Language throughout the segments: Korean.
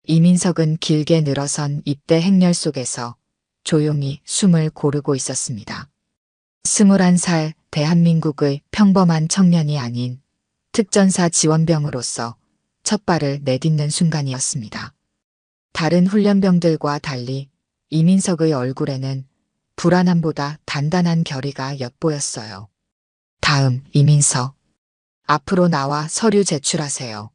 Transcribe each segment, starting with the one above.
이민석은 길게 늘어선 입대 행렬 속에서 조용히 숨을 고르고 있었습니다. 21살 대한민국의 평범한 청년이 아닌 특전사 지원병으로서 첫 발을 내딛는 순간이었습니다. 다른 훈련병들과 달리 이민석의 얼굴에는 불안함보다 단단한 결의가 엿보였어요. 다음 이민석. 앞으로 나와 서류 제출하세요.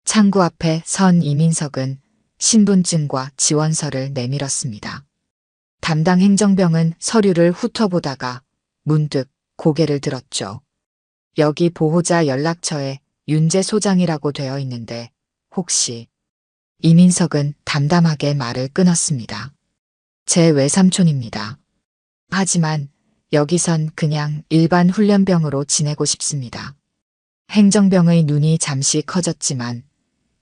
창구 앞에 선 이민석은 신분증과 지원서를 내밀었습니다. 담당 행정병은 서류를 훑어보다가 문득 고개를 들었죠. 여기 보호자 연락처에 윤재 소장이라고 되어 있는데 혹시... 이민석은 담담하게 말을 끊었습니다. 제 외삼촌입니다. 하지만 여기선 그냥 일반 훈련병으로 지내고 싶습니다. 행정병의 눈이 잠시 커졌지만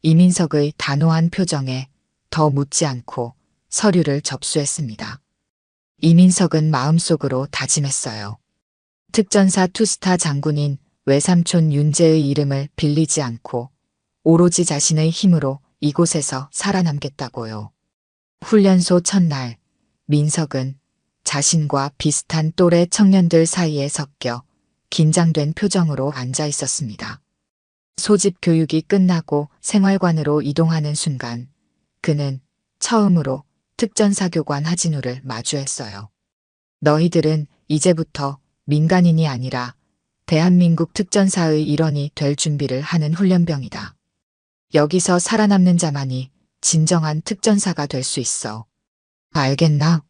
이민석의 단호한 표정에 더 묻지 않고 서류를 접수했습니다. 이민석은 마음속으로 다짐했어요. 특전사 투스타 장군인 외삼촌 윤재의 이름을 빌리지 않고 오로지 자신의 힘으로 이곳에서 살아남겠다고요. 훈련소 첫날, 민석은 자신과 비슷한 또래 청년들 사이에 섞여 긴장된 표정으로 앉아 있었습니다. 소집 교육이 끝나고 생활관으로 이동하는 순간 그는 처음으로 특전사 교관 하진우를 마주했어요. 너희들은 이제부터 민간인이 아니라 대한민국 특전사의 일원이 될 준비를 하는 훈련병이다. 여기서 살아남는 자만이 진정한 특전사가 될 수 있어. 알겠나?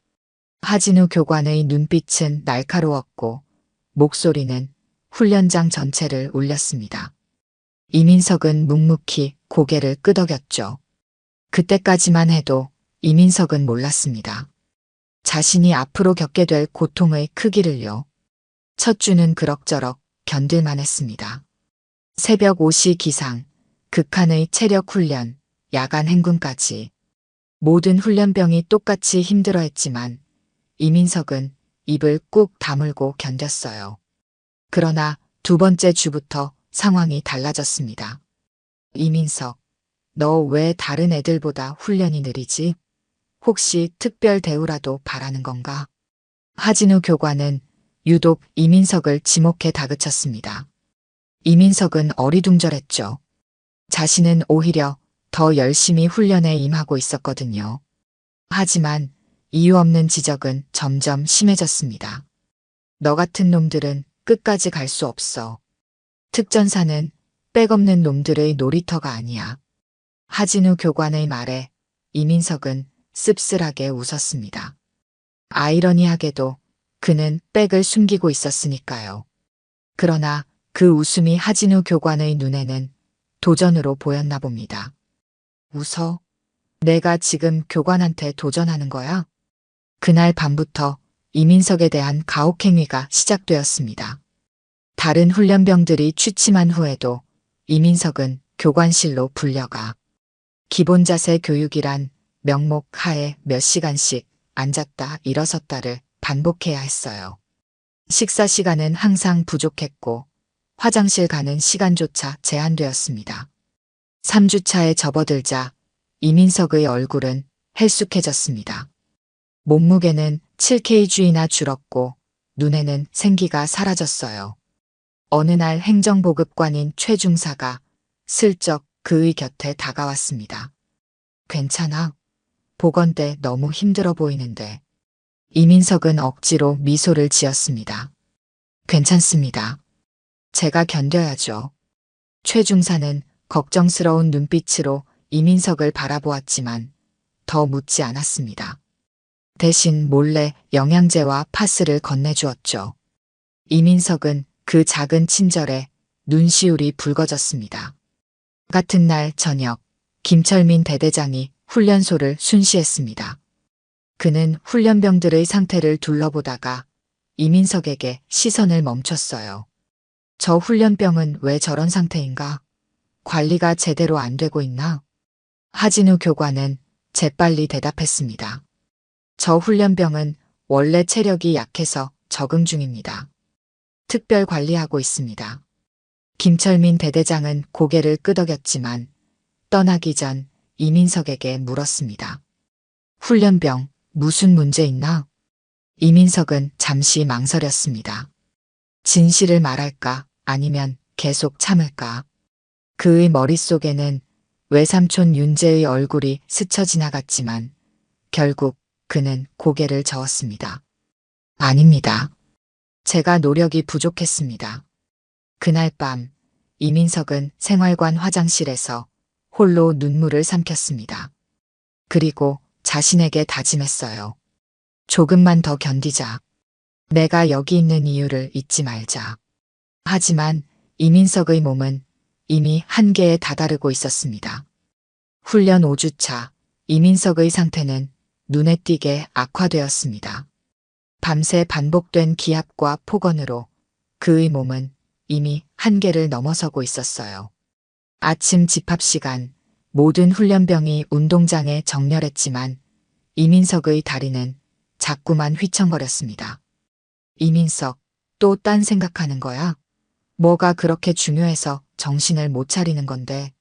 하진우 교관의 눈빛은 날카로웠고 목소리는 훈련장 전체를 울렸습니다. 이민석은 묵묵히 고개를 끄덕였죠. 그때까지만 해도 이민석은 몰랐습니다. 자신이 앞으로 겪게 될 고통의 크기를요. 첫 주는 그럭저럭 견딜만 했습니다. 새벽 5시 기상, 극한의 체력 훈련, 야간 행군까지 모든 훈련병이 똑같이 힘들어했지만 이민석은 입을 꾹 다물고 견뎠어요. 그러나 두 번째 주부터 상황이 달라졌습니다. 이민석, 너 왜 다른 애들보다 훈련이 느리지? 혹시 특별 대우라도 바라는 건가? 하진우 교관은 유독 이민석을 지목해 다그쳤습니다. 이민석은 어리둥절했죠. 자신은 오히려 더 열심히 훈련에 임하고 있었거든요. 하지만 이유 없는 지적은 점점 심해졌습니다. 너 같은 놈들은 끝까지 갈 수 없어. 특전사는 백 없는 놈들의 놀이터가 아니야. 하진우 교관의 말에 이민석은 씁쓸하게 웃었습니다. 아이러니하게도 그는 백을 숨기고 있었으니까요. 그러나 그 웃음이 하진우 교관의 눈에는 도전으로 보였나 봅니다. 웃어? 내가 지금 교관한테 도전하는 거야? 그날 밤부터 이민석에 대한 가혹행위가 시작되었습니다. 다른 훈련병들이 취침한 후에도 이민석은 교관실로 불려가 기본 자세 교육이란 명목 하에 몇 시간씩 앉았다 일어섰다를 반복해야 했어요. 식사 시간은 항상 부족했고 화장실 가는 시간조차 제한되었습니다. 3주차에 접어들자 이민석의 얼굴은 헬쑥해졌습니다. 몸무게는 7kg나 줄었고 눈에는 생기가 사라졌어요. 어느 날 행정보급관인 최 중사가 슬쩍 그의 곁에 다가왔습니다. 괜찮아? 보건대 너무 힘들어 보이는데. 이민석은 억지로 미소를 지었습니다. 괜찮습니다. 제가 견뎌야죠. 최 중사는 걱정스러운 눈빛으로 이민석을 바라보았지만 더 묻지 않았습니다. 대신 몰래 영양제와 파스를 건네주었죠. 이민석은 그 작은 친절에 눈시울이 붉어졌습니다. 같은 날 저녁, 김철민 대대장이 훈련소를 순시했습니다. 그는 훈련병들의 상태를 둘러보다가 이민석에게 시선을 멈췄어요. 저 훈련병은 왜 저런 상태인가? 관리가 제대로 안 되고 있나? 하진우 교관은 재빨리 대답했습니다. 저 훈련병은 원래 체력이 약해서 적응 중입니다. 특별 관리하고 있습니다. 김철민 대대장은 고개를 끄덕였지만 떠나기 전 이민석에게 물었습니다. 훈련병, 무슨 문제 있나? 이민석은 잠시 망설였습니다. 진실을 말할까 아니면 계속 참을까? 그의 머릿속에는 외삼촌 윤재의 얼굴이 스쳐 지나갔지만 결국 그는 고개를 저었습니다. 아닙니다. 제가 노력이 부족했습니다. 그날 밤 이민석은 생활관 화장실에서 홀로 눈물을 삼켰습니다. 그리고 자신에게 다짐했어요. 조금만 더 견디자. 내가 여기 있는 이유를 잊지 말자. 하지만 이민석의 몸은 이미 한계에 다다르고 있었습니다. 훈련 5주차 이민석의 상태는 눈에 띄게 악화되었습니다. 밤새 반복된 기압과 폭언으로 그의 몸은 이미 한계를 넘어서고 있었어요. 아침 집합 시간 모든 훈련병이 운동장에 정렬했지만 이민석의 다리는 자꾸만 휘청거렸습니다. 이민석, 또 딴 생각하는 거야? 뭐가 그렇게 중요해서 정신을 못 차리는 건데.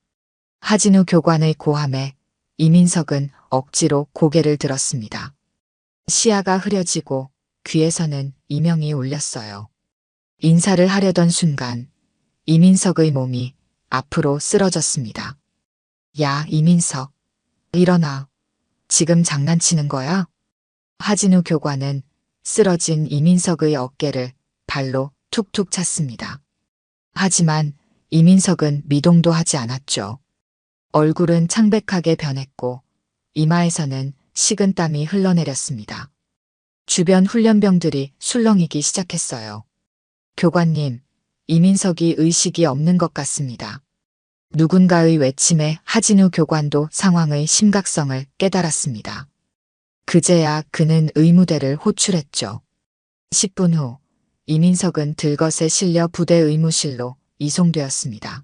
하진우 교관의 고함에 이민석은 억지로 고개를 들었습니다. 시야가 흐려지고 귀에서는 이명이 울렸어요. 인사를 하려던 순간 이민석의 몸이 앞으로 쓰러졌습니다. 야, 이민석. 일어나. 지금 장난치는 거야? 하진우 교관은 쓰러진 이민석의 어깨를 발로 툭툭 찼습니다. 하지만 이민석은 미동도 하지 않았죠. 얼굴은 창백하게 변했고 이마에서는 식은땀이 흘러내렸습니다. 주변 훈련병들이 술렁이기 시작했어요. 교관님, 이민석이 의식이 없는 것 같습니다. 누군가의 외침에 하진우 교관도 상황의 심각성을 깨달았습니다. 그제야 그는 의무대를 호출했죠. 10분 후 이민석은 들것에 실려 부대 의무실로 이송되었습니다.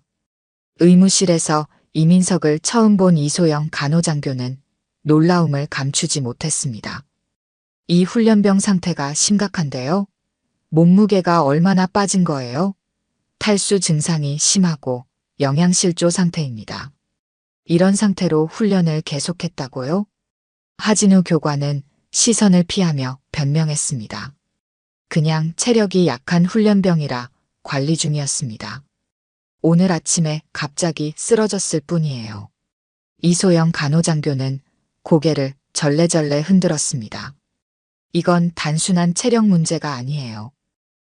의무실에서 이민석을 처음 본 이소영 간호장교는 놀라움을 감추지 못했습니다. 이 훈련병 상태가 심각한데요? 몸무게가 얼마나 빠진 거예요? 탈수 증상이 심하고 영양실조 상태입니다. 이런 상태로 훈련을 계속했다고요? 하진우 교관은 시선을 피하며 변명했습니다. 그냥 체력이 약한 훈련병이라 관리 중이었습니다. 오늘 아침에 갑자기 쓰러졌을 뿐이에요. 이소영 간호장교는 고개를 절레절레 흔들었습니다. 이건 단순한 체력 문제가 아니에요.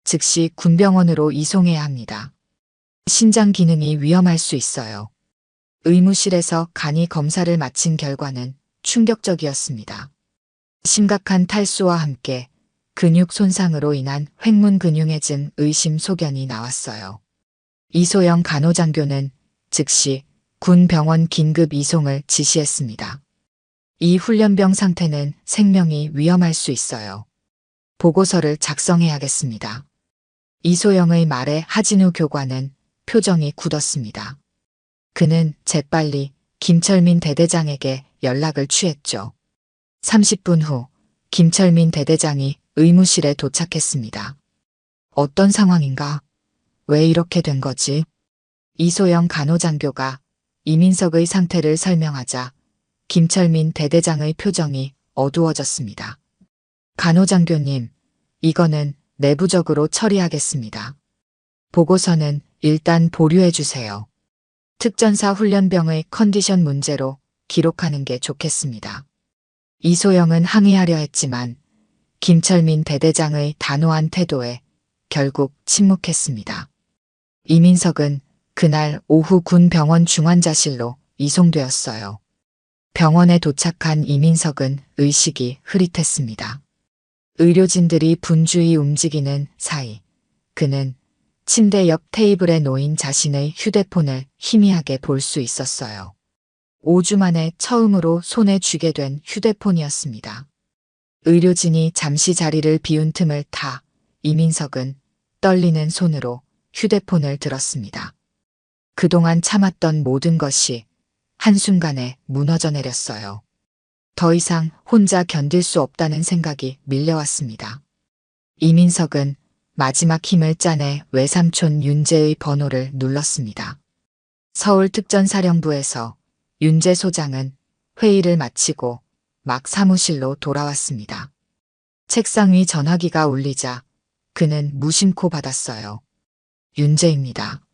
즉시 군병원으로 이송해야 합니다. 신장 기능이 위험할 수 있어요. 의무실에서 간이 검사를 마친 결과는 충격적이었습니다. 심각한 탈수와 함께 근육 손상으로 인한 횡문근육해증 의심 소견이 나왔어요. 이소영 간호장교는 즉시 군 병원 긴급 이송을 지시했습니다. 이 훈련병 상태는 생명이 위험할 수 있어요. 보고서를 작성해야겠습니다. 이소영의 말에 하진우 교관은 표정이 굳었습니다. 그는 재빨리 김철민 대대장에게 연락을 취했죠. 30분 후 김철민 대대장이 의무실에 도착했습니다. 어떤 상황인가? 왜 이렇게 된 거지? 이소영 간호장교가 이민석의 상태를 설명하자 김철민 대대장의 표정이 어두워졌습니다. 간호장교님, 이거는 내부적으로 처리하겠습니다. 보고서는 일단 보류해 주세요. 특전사 훈련병의 컨디션 문제로 기록하는 게 좋겠습니다. 이소영은 항의하려 했지만 김철민 대대장의 단호한 태도에 결국 침묵했습니다. 이민석은 그날 오후 군 병원 중환자실로 이송되었어요. 병원에 도착한 이민석은 의식이 흐릿했습니다. 의료진들이 분주히 움직이는 사이 그는 침대 옆 테이블에 놓인 자신의 휴대폰을 희미하게 볼 수 있었어요. 5주 만에 처음으로 손에 쥐게 된 휴대폰이었습니다. 의료진이 잠시 자리를 비운 틈을 타 이민석은 떨리는 손으로 휴대폰을 들었습니다. 그동안 참았던 모든 것이 한순간에 무너져 내렸어요. 더 이상 혼자 견딜 수 없다는 생각이 밀려왔습니다. 이민석은 마지막 힘을 짜내 외삼촌 윤재의 번호를 눌렀습니다. 서울특전사령부에서 윤재 소장은 회의를 마치고 막 사무실로 돌아왔습니다. 책상 위 전화기가 울리자 그는 무심코 받았어요. 윤재입니다.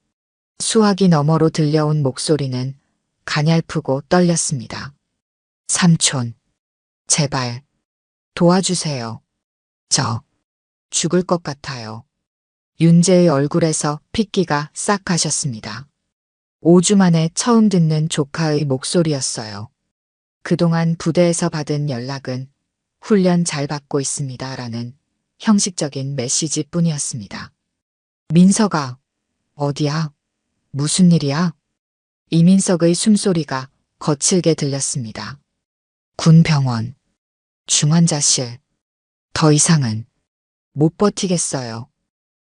수화기 너머로 들려온 목소리는 가냘프고 떨렸습니다. 삼촌, 제발 도와주세요. 저 죽을 것 같아요. 윤재의 얼굴에서 핏기가 싹 가셨습니다. 5주 만에 처음 듣는 조카의 목소리였어요. 그동안 부대에서 받은 연락은 훈련 잘 받고 있습니다라는 형식적인 메시지뿐이었습니다. 민석아, 어디야? 무슨 일이야? 이민석의 숨소리가 거칠게 들렸습니다. 군병원, 중환자실. 더 이상은 못 버티겠어요.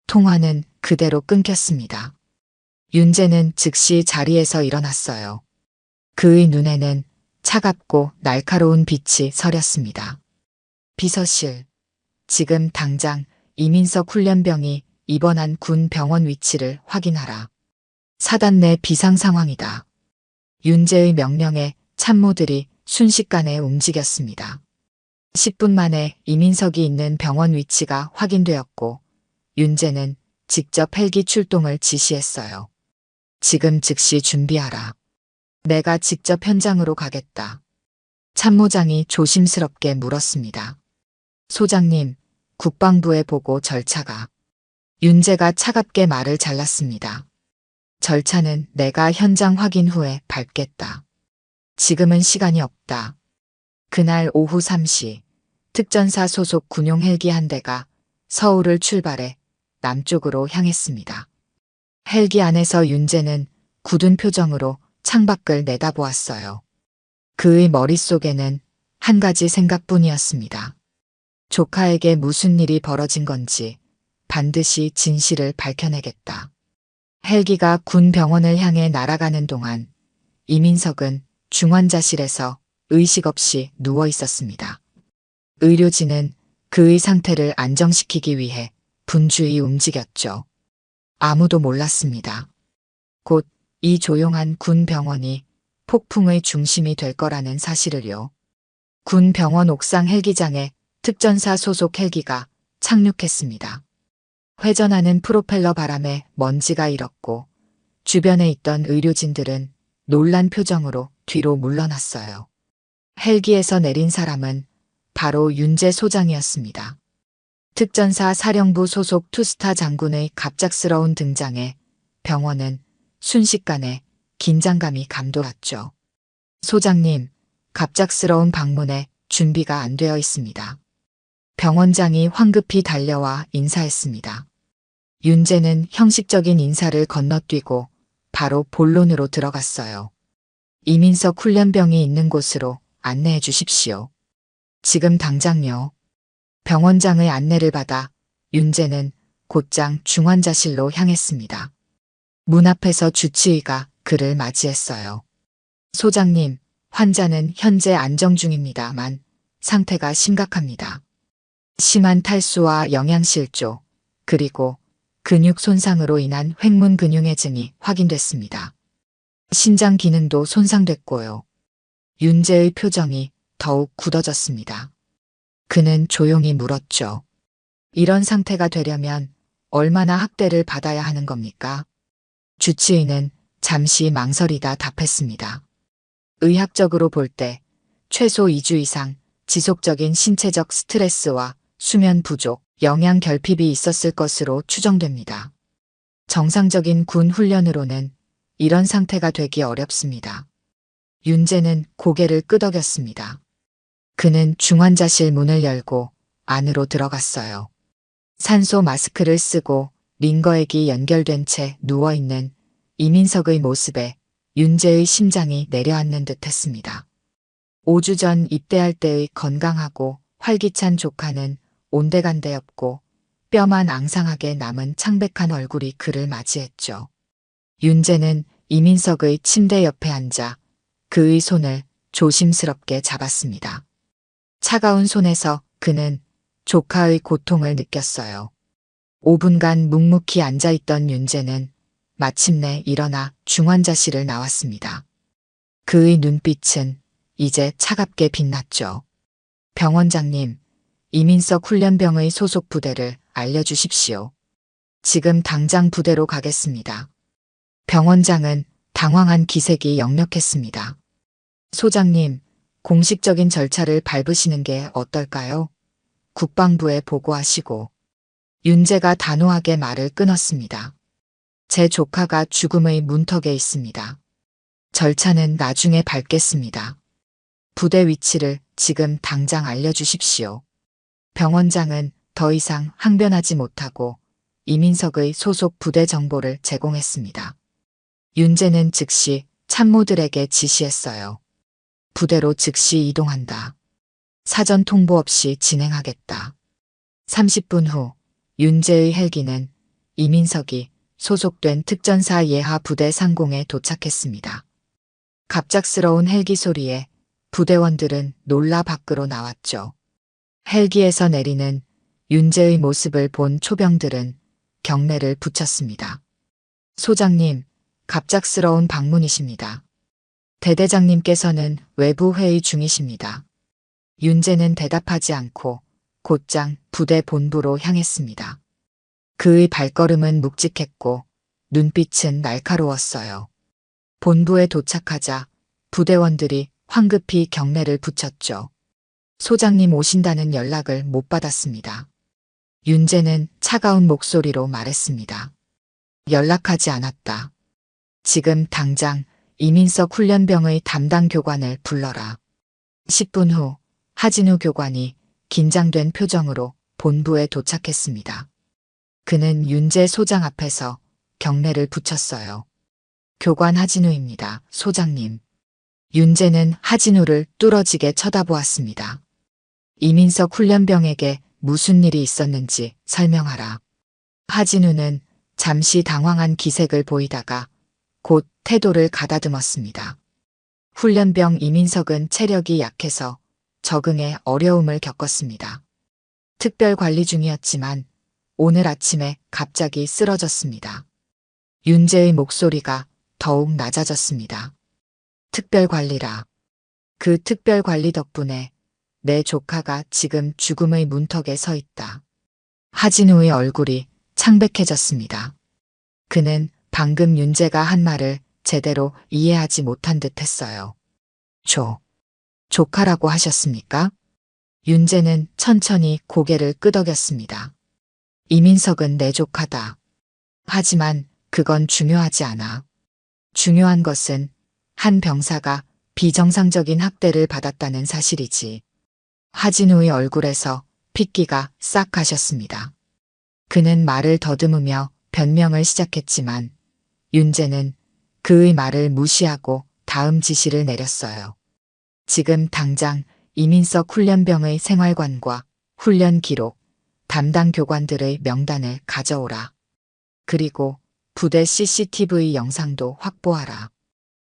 통화는 그대로 끊겼습니다. 윤재는 즉시 자리에서 일어났어요. 그의 눈에는 차갑고 날카로운 빛이 서렸습니다. 비서실, 지금 당장 이민석 훈련병이 입원한 군 병원 위치를 확인하라. 사단 내 비상 상황이다. 윤재의 명령에 참모들이 순식간에 움직였습니다. 10분 만에 이민석이 있는 병원 위치가 확인되었고 윤재는 직접 헬기 출동을 지시했어요. 지금 즉시 준비하라. 내가 직접 현장으로 가겠다. 참모장이 조심스럽게 물었습니다. 소장님, 국방부에 보고 절차가. 윤재가 차갑게 말을 잘랐습니다. 절차는 내가 현장 확인 후에 밟겠다. 지금은 시간이 없다. 그날 오후 3시 특전사 소속 군용 헬기 한 대가 서울을 출발해 남쪽으로 향했습니다. 헬기 안에서 윤재는 굳은 표정으로 창밖을 내다보았어요. 그의 머릿속에는 한 가지 생각뿐이었습니다. 조카에게 무슨 일이 벌어진 건지 반드시 진실을 밝혀내겠다. 헬기가 군 병원을 향해 날아가는 동안 이민석은 중환자실에서 의식 없이 누워 있었습니다. 의료진은 그의 상태를 안정시키기 위해 분주히 움직였죠. 아무도 몰랐습니다. 곧 이 조용한 군 병원이 폭풍의 중심이 될 거라는 사실을요. 군 병원 옥상 헬기장에 특전사 소속 헬기가 착륙했습니다. 회전하는 프로펠러 바람에 먼지가 일었고 주변에 있던 의료진들은 놀란 표정으로 뒤로 물러났어요. 헬기에서 내린 사람은 바로 윤재 소장이었습니다. 특전사 사령부 소속 투스타 장군의 갑작스러운 등장에 병원은 순식간에 긴장감이 감돌았죠. 소장님, 갑작스러운 방문에 준비가 안 되어 있습니다. 병원장이 황급히 달려와 인사했습니다. 윤재는 형식적인 인사를 건너뛰고 바로 본론으로 들어갔어요. 이민석 훈련병이 있는 곳으로 안내해 주십시오. 지금 당장요. 병원장의 안내를 받아 윤재는 곧장 중환자실로 향했습니다. 문 앞에서 주치의가 그를 맞이했어요. 소장님, 환자는 현재 안정 중입니다만 상태가 심각합니다. 심한 탈수와 영양실조, 그리고 근육 손상으로 인한 횡문 근육해증이 확인됐습니다. 신장 기능도 손상됐고요. 윤재의 표정이 더욱 굳어졌습니다. 그는 조용히 물었죠. 이런 상태가 되려면 얼마나 학대를 받아야 하는 겁니까? 주치의는 잠시 망설이다 답했습니다. 의학적으로 볼 때 최소 2주 이상 지속적인 신체적 스트레스와 수면 부족, 영양 결핍이 있었을 것으로 추정됩니다. 정상적인 군 훈련으로는 이런 상태가 되기 어렵습니다. 윤재는 고개를 끄덕였습니다. 그는 중환자실 문을 열고 안으로 들어갔어요. 산소 마스크를 쓰고 링거액이 연결된 채 누워있는 이민석의 모습에 윤재의 심장이 내려앉는 듯 했습니다. 5주 전 입대할 때의 건강하고 활기찬 조카는 온데간데없고 뼈만 앙상하게 남은 창백한 얼굴이 그를 맞이했죠. 윤재는 이민석의 침대 옆에 앉아 그의 손을 조심스럽게 잡았습니다. 차가운 손에서 그는 조카의 고통을 느꼈어요. 5분간 묵묵히 앉아있던 윤재는 마침내 일어나 중환자실을 나왔습니다. 그의 눈빛은 이제 차갑게 빛났죠. 병원장님, 이민석 훈련병의 소속 부대를 알려주십시오. 지금 당장 부대로 가겠습니다. 병원장은 당황한 기색이 역력했습니다. 소장님, 공식적인 절차를 밟으시는 게 어떨까요? 국방부에 보고하시고. 윤재가 단호하게 말을 끊었습니다. 제 조카가 죽음의 문턱에 있습니다. 절차는 나중에 밟겠습니다. 부대 위치를 지금 당장 알려주십시오. 병원장은 더 이상 항변하지 못하고 이민석의 소속 부대 정보를 제공했습니다. 윤재는 즉시 참모들에게 지시했어요. 부대로 즉시 이동한다. 사전 통보 없이 진행하겠다. 30분 후 윤재의 헬기는 이민석이 소속된 특전사 예하 부대 상공에 도착했습니다. 갑작스러운 헬기 소리에 부대원들은 놀라 밖으로 나왔죠. 헬기에서 내리는 윤재의 모습을 본 초병들은 경례를 붙였습니다. 소장님, 갑작스러운 방문이십니다. 대대장님께서는 외부 회의 중이십니다. 윤재는 대답하지 않고 곧장 부대 본부로 향했습니다. 그의 발걸음은 묵직했고 눈빛은 날카로웠어요. 본부에 도착하자 부대원들이 황급히 경례를 붙였죠. 소장님 오신다는 연락을 못 받았습니다. 윤재는 차가운 목소리로 말했습니다. 연락하지 않았다. 지금 당장 이민석 훈련병의 담당 교관을 불러라. 10분 후 하진우 교관이 긴장된 표정으로 본부에 도착했습니다. 그는 윤재 소장 앞에서 경례를 붙였어요. 교관 하진우입니다, 소장님. 윤재는 하진우를 뚫어지게 쳐다보았습니다. 이민석 훈련병에게 무슨 일이 있었는지 설명하라. 하진우는 잠시 당황한 기색을 보이다가 곧 태도를 가다듬었습니다. 훈련병 이민석은 체력이 약해서 적응에 어려움을 겪었습니다. 특별 관리 중이었지만 오늘 아침에 갑자기 쓰러졌습니다. 윤재의 목소리가 더욱 낮아졌습니다. 특별 관리라. 그 특별 관리 덕분에 내 조카가 지금 죽음의 문턱에 서 있다. 하진우의 얼굴이 창백해졌습니다. 그는 방금 윤재가 한 말을 제대로 이해하지 못한 듯 했어요. 조카라고 하셨습니까? 윤재는 천천히 고개를 끄덕였습니다. 이민석은 내 조카다. 하지만 그건 중요하지 않아. 중요한 것은 한 병사가 비정상적인 학대를 받았다는 사실이지. 하진우의 얼굴에서 핏기가 싹 가셨습니다. 그는 말을 더듬으며 변명을 시작했지만 윤재는 그의 말을 무시하고 다음 지시를 내렸어요. 지금 당장 이민석 훈련병의 생활관과 훈련 기록, 담당 교관들의 명단을 가져오라. 그리고 부대 CCTV 영상도 확보하라.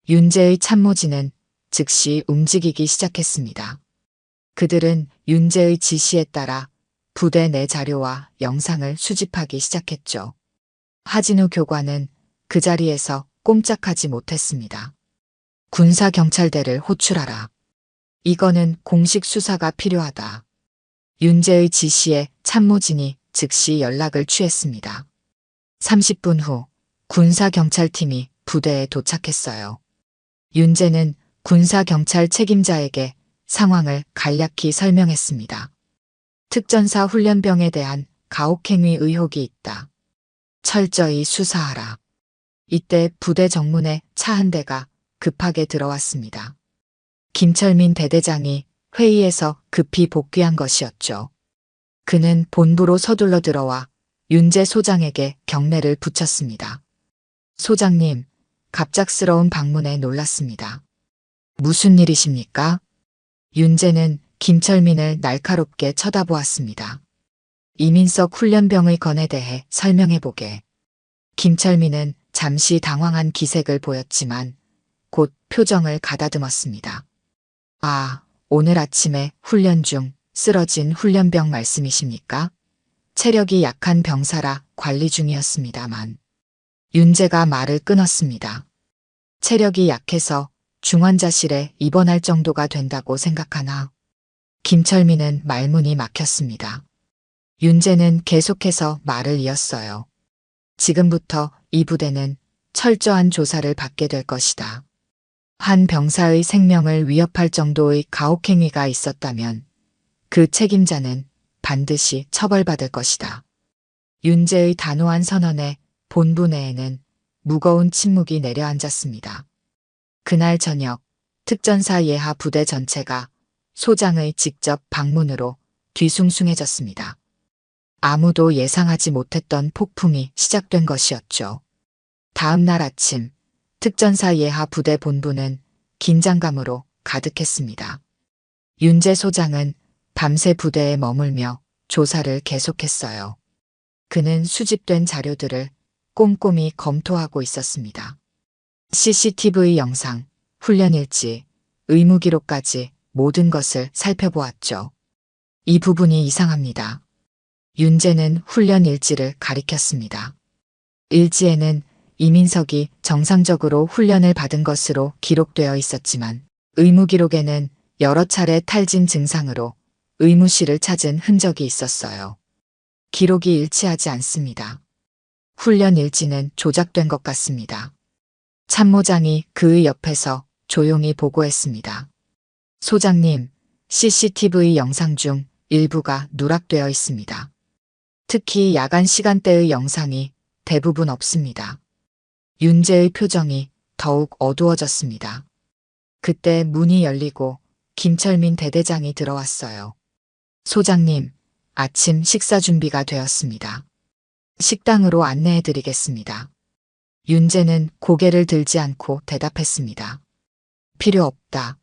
윤재의 참모진은 즉시 움직이기 시작했습니다. 그들은 윤재의 지시에 따라 부대 내 자료와 영상을 수집하기 시작했죠. 하진우 교관은 그 자리에서 꼼짝하지 못했습니다. 군사경찰대를 호출하라. 이거는 공식 수사가 필요하다. 윤재의 지시에 참모진이 즉시 연락을 취했습니다. 30분 후 군사경찰팀이 부대에 도착했어요. 윤재는 군사경찰 책임자에게 상황을 간략히 설명했습니다. 특전사 훈련병에 대한 가혹행위 의혹이 있다. 철저히 수사하라. 이때 부대 정문에 차 한 대가 급하게 들어왔습니다. 김철민 대대장이 회의에서 급히 복귀한 것이었죠. 그는 본부로 서둘러 들어와 윤재 소장에게 경례를 붙였습니다. 소장님, 갑작스러운 방문에 놀랐습니다. 무슨 일이십니까? 윤재는 김철민을 날카롭게 쳐다보았습니다. 이민석 훈련병의 건에 대해 설명해보게. 김철민은 잠시 당황한 기색을 보였지만 곧 표정을 가다듬었습니다. 아, 오늘 아침에 훈련 중 쓰러진 훈련병 말씀이십니까? 체력이 약한 병사라 관리 중이었습니다만. 윤재가 말을 끊었습니다. 체력이 약해서 중환자실에 입원할 정도가 된다고 생각하나? 김철민은 말문이 막혔습니다. 윤재는 계속해서 말을 이었어요. 지금부터 이 부대는 철저한 조사를 받게 될 것이다. 한 병사의 생명을 위협할 정도의 가혹행위가 있었다면 그 책임자는 반드시 처벌받을 것이다. 윤재의 단호한 선언에 본부 내에는 무거운 침묵이 내려앉았습니다. 그날 저녁 특전사 예하 부대 전체가 소장의 직접 방문으로 뒤숭숭해졌습니다. 아무도 예상하지 못했던 폭풍이 시작된 것이었죠. 다음 날 아침 특전사 예하 부대 본부는 긴장감으로 가득했습니다. 윤재 소장은 밤새 부대에 머물며 조사를 계속했어요. 그는 수집된 자료들을 꼼꼼히 검토하고 있었습니다. CCTV 영상, 훈련 일지, 의무 기록까지 모든 것을 살펴보았죠. 이 부분이 이상합니다. 윤재는 훈련 일지를 가리켰습니다. 일지에는 이민석이 정상적으로 훈련을 받은 것으로 기록되어 있었지만 의무 기록에는 여러 차례 탈진 증상으로 의무실을 찾은 흔적이 있었어요. 기록이 일치하지 않습니다. 훈련 일지는 조작된 것 같습니다. 참모장이 그의 옆에서 조용히 보고했습니다. 소장님, CCTV 영상 중 일부가 누락되어 있습니다. 특히 야간 시간대의 영상이 대부분 없습니다. 윤재의 표정이 더욱 어두워졌습니다. 그때 문이 열리고 김철민 대대장이 들어왔어요. 소장님, 아침 식사 준비가 되었습니다. 식당으로 안내해드리겠습니다. 윤재는 고개를 들지 않고 대답했습니다. 필요 없다.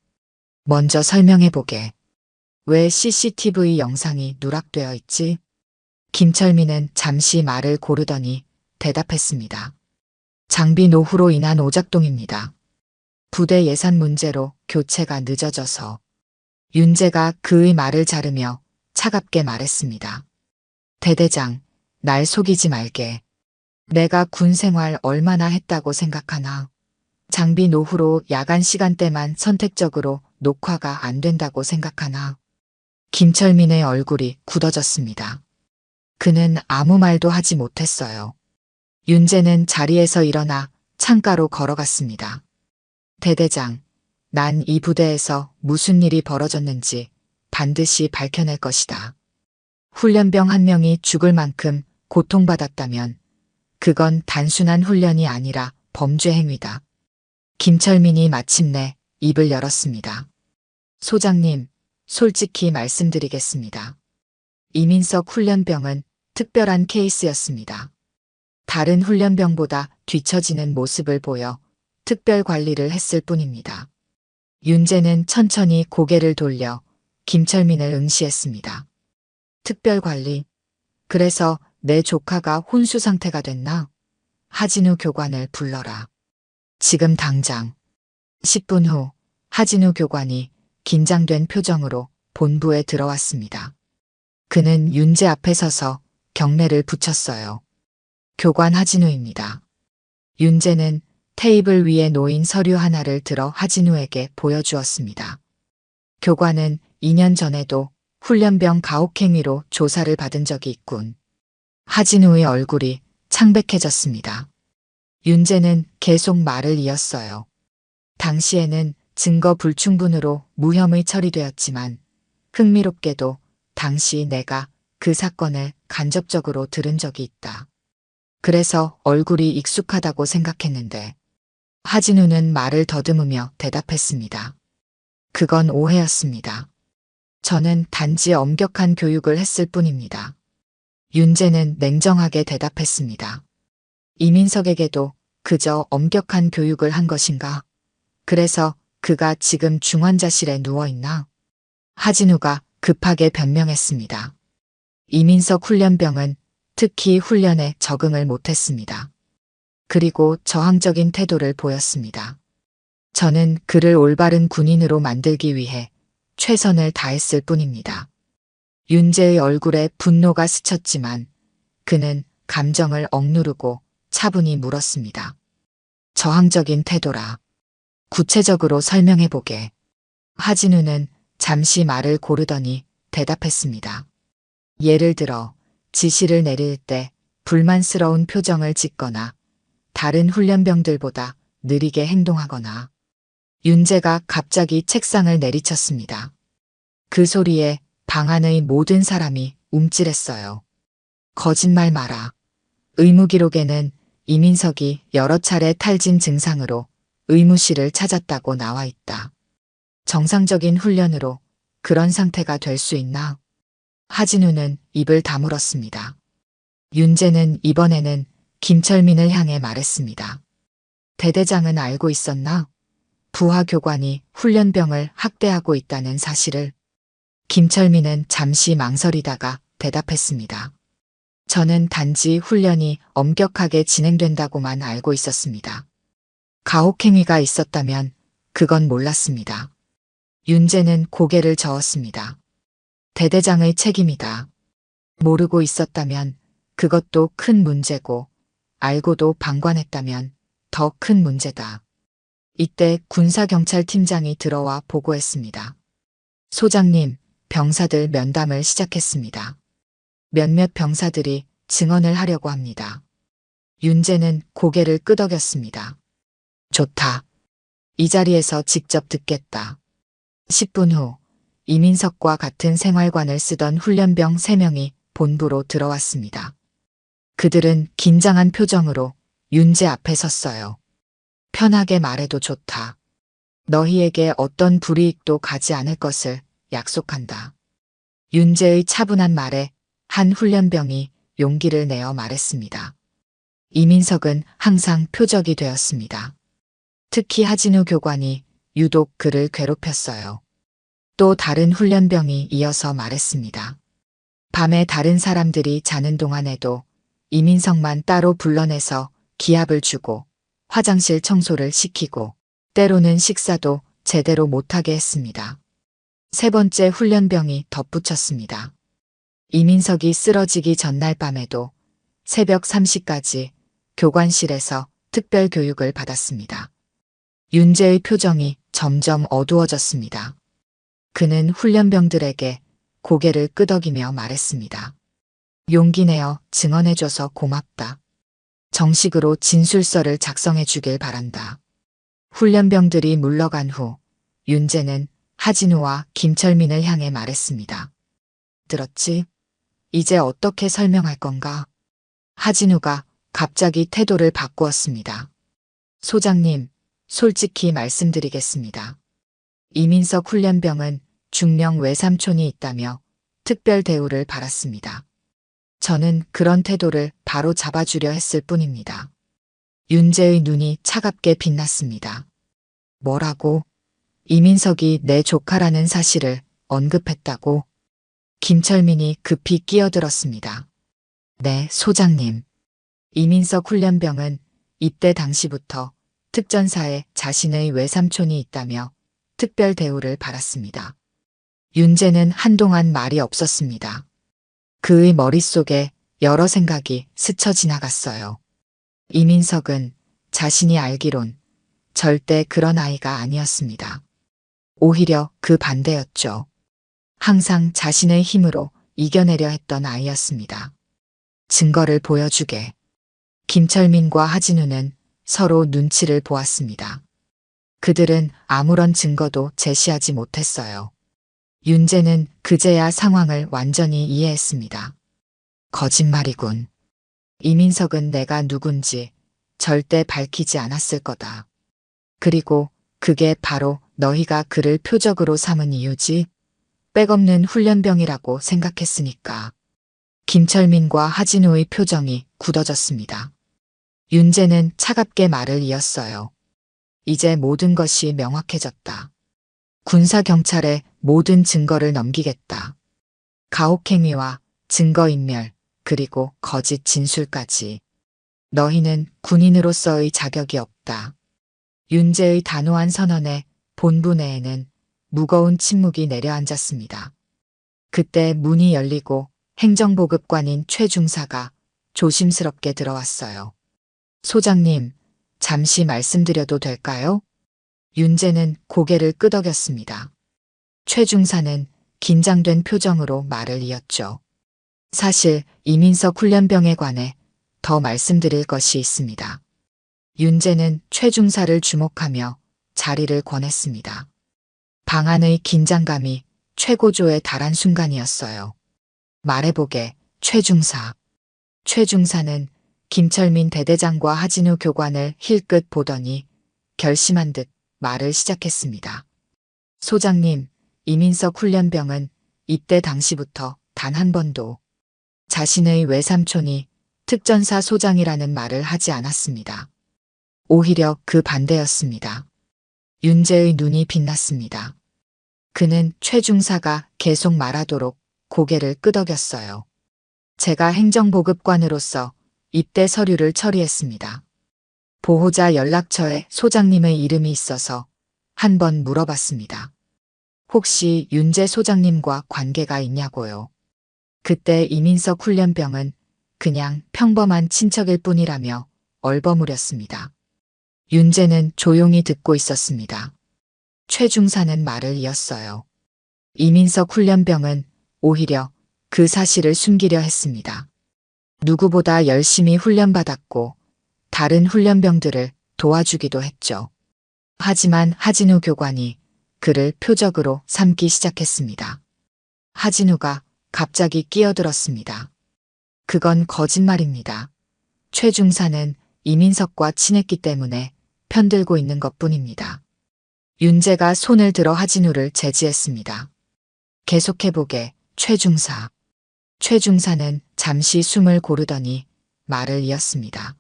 먼저 설명해보게. 왜 CCTV 영상이 누락되어 있지? 김철민은 잠시 말을 고르더니 대답했습니다. 장비 노후로 인한 오작동입니다. 부대 예산 문제로 교체가 늦어져서. 윤재가 그의 말을 자르며 차갑게 말했습니다. 대대장, 날 속이지 말게. 내가 군 생활 얼마나 했다고 생각하나? 장비 노후로 야간 시간대만 선택적으로 녹화가 안 된다고 생각하나? 김철민의 얼굴이 굳어졌습니다. 그는 아무 말도 하지 못했어요. 윤재는 자리에서 일어나 창가로 걸어갔습니다. 대대장, 난 이 부대에서 무슨 일이 벌어졌는지 반드시 밝혀낼 것이다. 훈련병 한 명이 죽을 만큼 고통받았다면 그건 단순한 훈련이 아니라 범죄 행위다. 김철민이 마침내 입을 열었습니다. 소장님, 솔직히 말씀드리겠습니다. 이민석 훈련병은 특별한 케이스였습니다. 다른 훈련병보다 뒤처지는 모습을 보여 특별 관리를 했을 뿐입니다. 윤재는 천천히 고개를 돌려 김철민을 응시했습니다. 특별 관리? 그래서 내 조카가 혼수 상태가 됐나? 하진우 교관을 불러라. 지금 당장. 10분 후 하진우 교관이 긴장된 표정으로 본부에 들어왔습니다. 그는 윤재 앞에 서서 경례를 붙였어요. 교관 하진우입니다. 윤재는 테이블 위에 놓인 서류 하나를 들어 하진우에게 보여주었습니다. 교관은 2년 전에도 훈련병 가혹행위로 조사를 받은 적이 있군. 하진우의 얼굴이 창백해졌습니다. 윤재는 계속 말을 이었어요. 당시에는 증거 불충분으로 무혐의 처리되었지만 흥미롭게도 당시 내가 그 사건을 간접적으로 들은 적이 있다. 그래서 얼굴이 익숙하다고 생각했는데 하진우는 말을 더듬으며 대답했습니다. 그건 오해였습니다. 저는 단지 엄격한 교육을 했을 뿐입니다. 윤재는 냉정하게 대답했습니다. 이민석에게도 그저 엄격한 교육을 한 것인가? 그래서 그가 지금 중환자실에 누워있나? 하진우가 급하게 변명했습니다. 이민석 훈련병은 특히 훈련에 적응을 못했습니다. 그리고 저항적인 태도를 보였습니다. 저는 그를 올바른 군인으로 만들기 위해 최선을 다했을 뿐입니다. 윤재의 얼굴에 분노가 스쳤지만 그는 감정을 억누르고 차분히 물었습니다. 저항적인 태도라. 구체적으로 설명해보게. 하진우는 잠시 말을 고르더니 대답했습니다. 예를 들어 지시를 내릴 때 불만스러운 표정을 짓거나 다른 훈련병들보다 느리게 행동하거나. 윤재가 갑자기 책상을 내리쳤습니다. 그 소리에 방 안의 모든 사람이 움찔했어요. 거짓말 마라. 의무 기록에는 이민석이 여러 차례 탈진 증상으로 의무실을 찾았다고 나와 있다. 정상적인 훈련으로 그런 상태가 될 수 있나? 하진우는 입을 다물었습니다. 윤재는 이번에는 김철민을 향해 말했습니다. 대대장은 알고 있었나? 부하 교관이 훈련병을 학대하고 있다는 사실을. 김철민은 잠시 망설이다가 대답했습니다. 저는 단지 훈련이 엄격하게 진행된다고만 알고 있었습니다. 가혹행위가 있었다면 그건 몰랐습니다. 윤재는 고개를 저었습니다. 대대장의 책임이다. 모르고 있었다면 그것도 큰 문제고 알고도 방관했다면 더 큰 문제다. 이때 군사경찰팀장이 들어와 보고했습니다. 소장님, 병사들 면담을 시작했습니다. 몇몇 병사들이 증언을 하려고 합니다. 윤재는 고개를 끄덕였습니다. 좋다. 이 자리에서 직접 듣겠다. 10분 후 이민석과 같은 생활관을 쓰던 훈련병 3명이 본부로 들어왔습니다. 그들은 긴장한 표정으로 윤재 앞에 섰어요. 편하게 말해도 좋다. 너희에게 어떤 불이익도 가지 않을 것을 약속한다. 윤재의 차분한 말에 한 훈련병이 용기를 내어 말했습니다. 이민석은 항상 표적이 되었습니다. 특히 하진우 교관이 유독 그를 괴롭혔어요. 또 다른 훈련병이 이어서 말했습니다. 밤에 다른 사람들이 자는 동안에도 이민석만 따로 불러내서 기합을 주고 화장실 청소를 시키고 때로는 식사도 제대로 못하게 했습니다. 3번째 훈련병이 덧붙였습니다. 이민석이 쓰러지기 전날 밤에도 새벽 3시까지 교관실에서 특별 교육을 받았습니다. 윤재의 표정이 점점 어두워졌습니다. 그는 훈련병들에게 고개를 끄덕이며 말했습니다. 용기 내어 증언해줘서 고맙다. 정식으로 진술서를 작성해 주길 바란다. 훈련병들이 물러간 후 윤재는 하진우와 김철민을 향해 말했습니다. 들었지? 이제 어떻게 설명할 건가? 하진우가 갑자기 태도를 바꾸었습니다. 소장님, 솔직히 말씀드리겠습니다. 이민석 훈련병은 중령 외삼촌이 있다며 특별 대우를 받았습니다. 저는 그런 태도를 바로 잡아주려 했을 뿐입니다. 윤재의 눈이 차갑게 빛났습니다. 뭐라고? 이민석이 내 조카라는 사실을 언급했다고? 김철민이 급히 끼어들었습니다. 네, 소장님. 이민석 훈련병은 입대 당시부터 특전사에 자신의 외삼촌이 있다며 특별 대우를 받았습니다. 윤재는 한동안 말이 없었습니다. 그의 머릿속에 여러 생각이 스쳐 지나갔어요. 이민석은 자신이 알기론 절대 그런 아이가 아니었습니다. 오히려 그 반대였죠. 항상 자신의 힘으로 이겨내려 했던 아이였습니다. 증거를 보여주게. 김철민과 하진우는 서로 눈치를 보았습니다. 그들은 아무런 증거도 제시하지 못했어요. 윤재는 그제야 상황을 완전히 이해했습니다. 거짓말이군. 이민석은 내가 누군지 절대 밝히지 않았을 거다. 그리고 그게 바로 너희가 그를 표적으로 삼은 이유지. 백없는 훈련병이라고 생각했으니까. 김철민과 하진우의 표정이 굳어졌습니다. 윤재는 차갑게 말을 이었어요. 이제 모든 것이 명확해졌다. 군사경찰에 모든 증거를 넘기겠다. 가혹행위와 증거인멸, 그리고 거짓 진술까지. 너희는 군인으로서의 자격이 없다. 윤재의 단호한 선언에 본부 내에는 무거운 침묵이 내려앉았습니다. 그때 문이 열리고 행정보급관인 최 중사가 조심스럽게 들어왔어요. 소장님, 잠시 말씀드려도 될까요? 윤재는 고개를 끄덕였습니다. 최 중사는 긴장된 표정으로 말을 이었죠. 사실 이민석 훈련병에 관해 더 말씀드릴 것이 있습니다. 윤재는 최 중사를 주목하며 자리를 권했습니다. 방 안의 긴장감이 최고조에 달한 순간이었어요. 말해보게, 최 중사. 최 중사는 김철민 대대장과 하진우 교관을 힐끗 보더니 결심한 듯 말을 시작했습니다. 소장님, 이민석 훈련병은 입대 당시부터 단 한 번도 자신의 외삼촌이 특전사 소장이라는 말을 하지 않았습니다. 오히려 그 반대였습니다. 윤재의 눈이 빛났습니다. 그는 최 중사가 계속 말하도록 고개를 끄덕였어요. 제가 행정보급관으로서 입대 서류를 처리했습니다. 보호자 연락처에 소장님의 이름이 있어서 한 번 물어봤습니다. 혹시 윤재 소장님과 관계가 있냐고요. 그때 이민석 훈련병은 그냥 평범한 친척일 뿐이라며 얼버무렸습니다. 윤재는 조용히 듣고 있었습니다. 최 중사는 말을 이었어요. 이민석 훈련병은 오히려 그 사실을 숨기려 했습니다. 누구보다 열심히 훈련받았고 다른 훈련병들을 도와주기도 했죠. 하지만 하진우 교관이 그를 표적으로 삼기 시작했습니다. 하진우가 갑자기 끼어들었습니다. 그건 거짓말입니다. 최 중사는 이민석과 친했기 때문에 편들고 있는 것뿐입니다. 윤재가 손을 들어 하진우를 제지했습니다. 계속해보게, 최 중사. 최 중사는 잠시 숨을 고르더니 말을 이었습니다.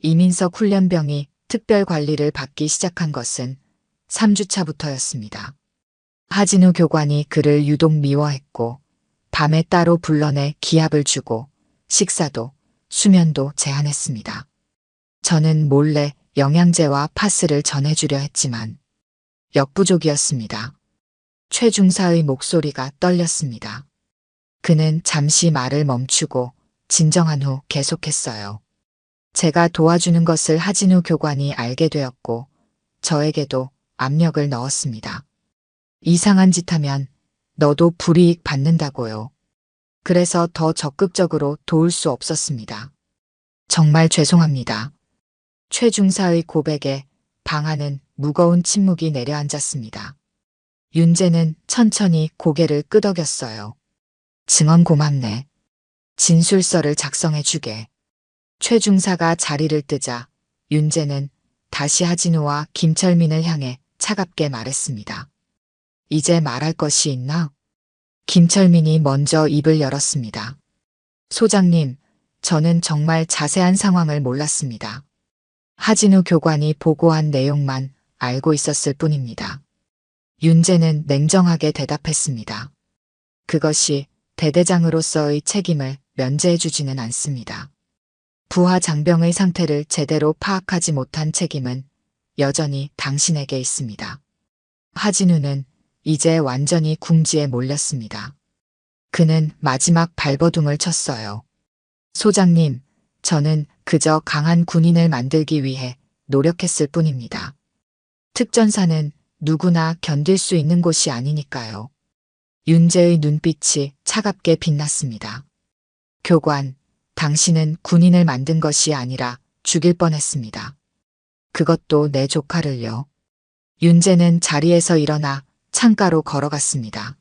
이민석 훈련병이 특별 관리를 받기 시작한 것은 3주차부터였습니다. 하진우 교관이 그를 유독 미워했고 밤에 따로 불러내 기합을 주고 식사도 수면도 제한했습니다. 저는 몰래 영양제와 파스를 전해주려 했지만 역부족이었습니다. 최 중사의 목소리가 떨렸습니다. 그는 잠시 말을 멈추고 진정한 후 계속했어요. 제가 도와주는 것을 하진우 교관이 알게 되었고 저에게도 압력을 넣었습니다. 이상한 짓 하면 너도 불이익 받는다고요. 그래서 더 적극적으로 도울 수 없었습니다. 정말 죄송합니다. 최 중사의 고백에 방 안은 무거운 침묵이 내려앉았습니다. 윤재는 천천히 고개를 끄덕였어요. 증언 고맙네. 진술서를 작성해 주게. 최 중사가 자리를 뜨자 윤재는 다시 하진우와 김철민을 향해 차갑게 말했습니다. 이제 말할 것이 있나? 김철민이 먼저 입을 열었습니다. 소장님, 저는 정말 자세한 상황을 몰랐습니다. 하진우 교관이 보고한 내용만 알고 있었을 뿐입니다. 윤재는 냉정하게 대답했습니다. 그것이 대대장으로서의 책임을 면제해주지는 않습니다. 부하 장병의 상태를 제대로 파악하지 못한 책임은 여전히 당신에게 있습니다. 하진우는 이제 완전히 궁지에 몰렸습니다. 그는 마지막 발버둥을 쳤어요. 소장님, 저는 그저 강한 군인을 만들기 위해 노력했을 뿐입니다. 특전사는 누구나 견딜 수 있는 곳이 아니니까요. 윤재의 눈빛이 차갑게 빛났습니다. 교관, 당신은 군인을 만든 것이 아니라 죽일 뻔했습니다. 그것도 내 조카를요. 윤재는 자리에서 일어나 창가로 걸어갔습니다.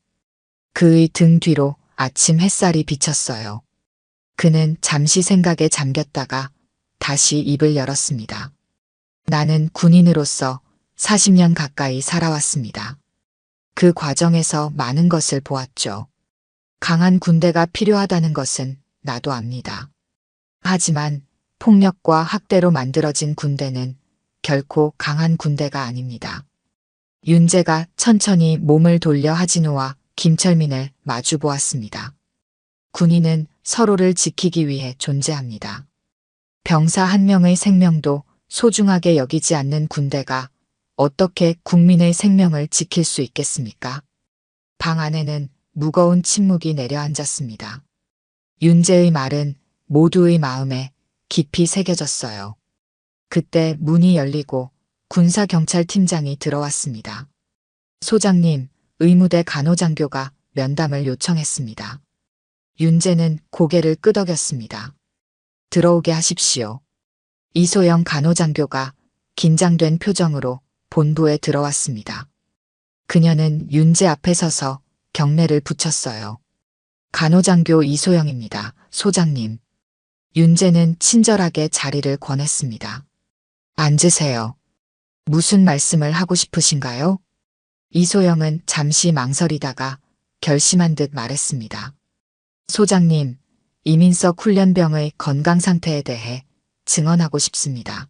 그의 등 뒤로 아침 햇살이 비쳤어요. 그는 잠시 생각에 잠겼다가 다시 입을 열었습니다. 나는 군인으로서 40년 가까이 살아왔습니다. 그 과정에서 많은 것을 보았죠. 강한 군대가 필요하다는 것은 나도 압니다. 하지만 폭력과 학대로 만들어진 군대는 결코 강한 군대가 아닙니다. 윤재가 천천히 몸을 돌려 하진우와 김철민을 마주 보았습니다. 군인은 서로를 지키기 위해 존재합니다. 병사 한 명의 생명도 소중하게 여기지 않는 군대가 어떻게 국민의 생명을 지킬 수 있겠습니까? 방 안에는 무거운 침묵이 내려앉았습니다. 윤재의 말은 모두의 마음에 깊이 새겨졌어요. 그때 문이 열리고 군사경찰팀장이 들어왔습니다. 소장님, 의무대 간호장교가 면담을 요청했습니다. 윤재는 고개를 끄덕였습니다. 들어오게 하십시오. 이소영 간호장교가 긴장된 표정으로 본부에 들어왔습니다. 그녀는 윤재 앞에 서서 경례를 붙였어요. 간호장교 이소영입니다. 소장님. 윤재는 친절하게 자리를 권했습니다. 앉으세요. 무슨 말씀을 하고 싶으신가요? 이소영은 잠시 망설이다가 결심한 듯 말했습니다. 소장님, 이민석 훈련병의 건강 상태에 대해 증언하고 싶습니다.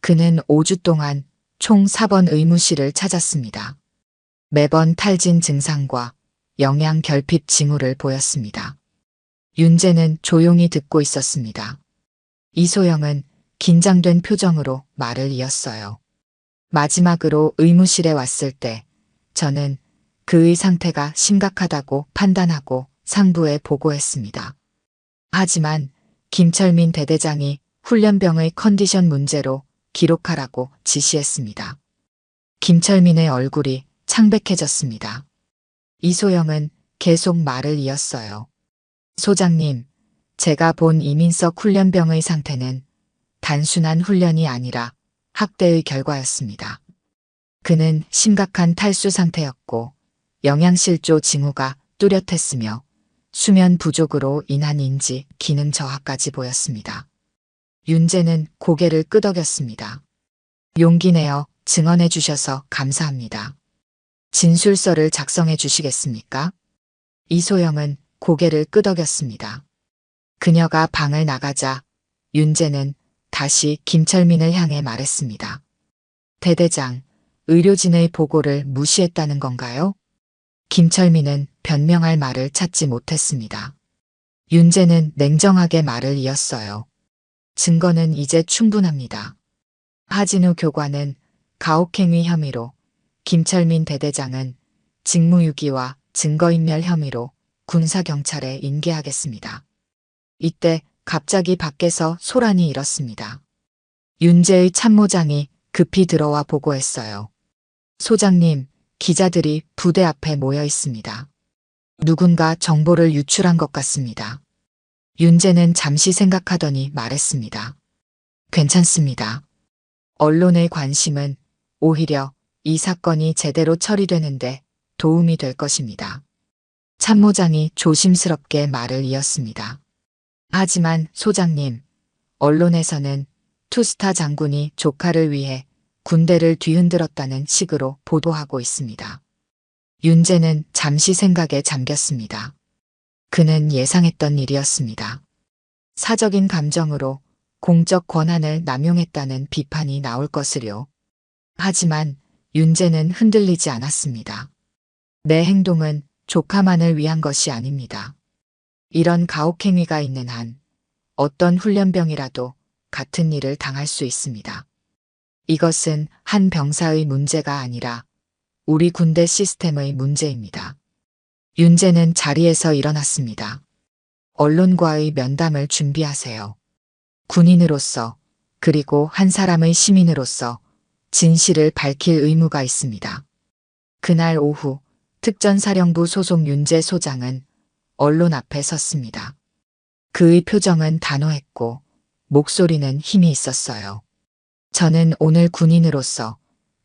그는 5주 동안 총 4번 의무실을 찾았습니다. 매번 탈진 증상과 영양 결핍 징후를 보였습니다. 윤재는 조용히 듣고 있었습니다. 이소영은 긴장된 표정으로 말을 이었어요. 마지막으로 의무실에 왔을 때 저는 그의 상태가 심각하다고 판단하고 상부에 보고했습니다. 하지만 김철민 대대장이 훈련병의 컨디션 문제로 기록하라고 지시했습니다. 김철민의 얼굴이 창백해졌습니다. 이소영은 계속 말을 이었어요. 소장님, 제가 본 이민석 훈련병의 상태는 단순한 훈련이 아니라 학대의 결과였습니다. 그는 심각한 탈수 상태였고 영양실조 징후가 뚜렷했으며 수면 부족으로 인한 인지 기능 저하까지 보였습니다. 윤재는 고개를 끄덕였습니다. 용기 내어 증언해 주셔서 감사합니다. 진술서를 작성해 주시겠습니까? 이소영은 고개를 끄덕였습니다. 그녀가 방을 나가자 윤재는 다시 김철민을 향해 말했습니다. 대대장, 의료진의 보고를 무시했다는 건가요? 김철민은 변명할 말을 찾지 못했습니다. 윤재는 냉정하게 말을 이었어요. 증거는 이제 충분합니다. 하진우 교관은 가혹행위 혐의로, 김철민 대대장은 직무유기와 증거인멸 혐의로 군사경찰에 인계하겠습니다. 이때 갑자기 밖에서 소란이 일었습니다. 윤재의 참모장이 급히 들어와 보고했어요. 소장님, 기자들이 부대 앞에 모여 있습니다. 누군가 정보를 유출한 것 같습니다. 윤재는 잠시 생각하더니 말했습니다. 괜찮습니다. 언론의 관심은 오히려 이 사건이 제대로 처리되는데 도움이 될 것입니다. 참모장이 조심스럽게 말을 이었습니다. 하지만 소장님, 언론에서는 투스타 장군이 조카를 위해 군대를 뒤흔들었다는 식으로 보도하고 있습니다. 윤재는 잠시 생각에 잠겼습니다. 그는 예상했던 일이었습니다. 사적인 감정으로 공적 권한을 남용했다는 비판이 나올 것을요. 하지만 윤재는 흔들리지 않았습니다. 내 행동은 조카만을 위한 것이 아닙니다. 이런 가혹행위가 있는 한 어떤 훈련병이라도 같은 일을 당할 수 있습니다. 이것은 한 병사의 문제가 아니라 우리 군대 시스템의 문제입니다. 윤재는 자리에서 일어났습니다. 언론과의 면담을 준비하세요. 군인으로서 그리고 한 사람의 시민으로서 진실을 밝힐 의무가 있습니다. 그날 오후 특전사령부 소속 윤재 소장은 언론 앞에 섰습니다. 그의 표정은 단호했고 목소리는 힘이 있었어요. 저는 오늘 군인으로서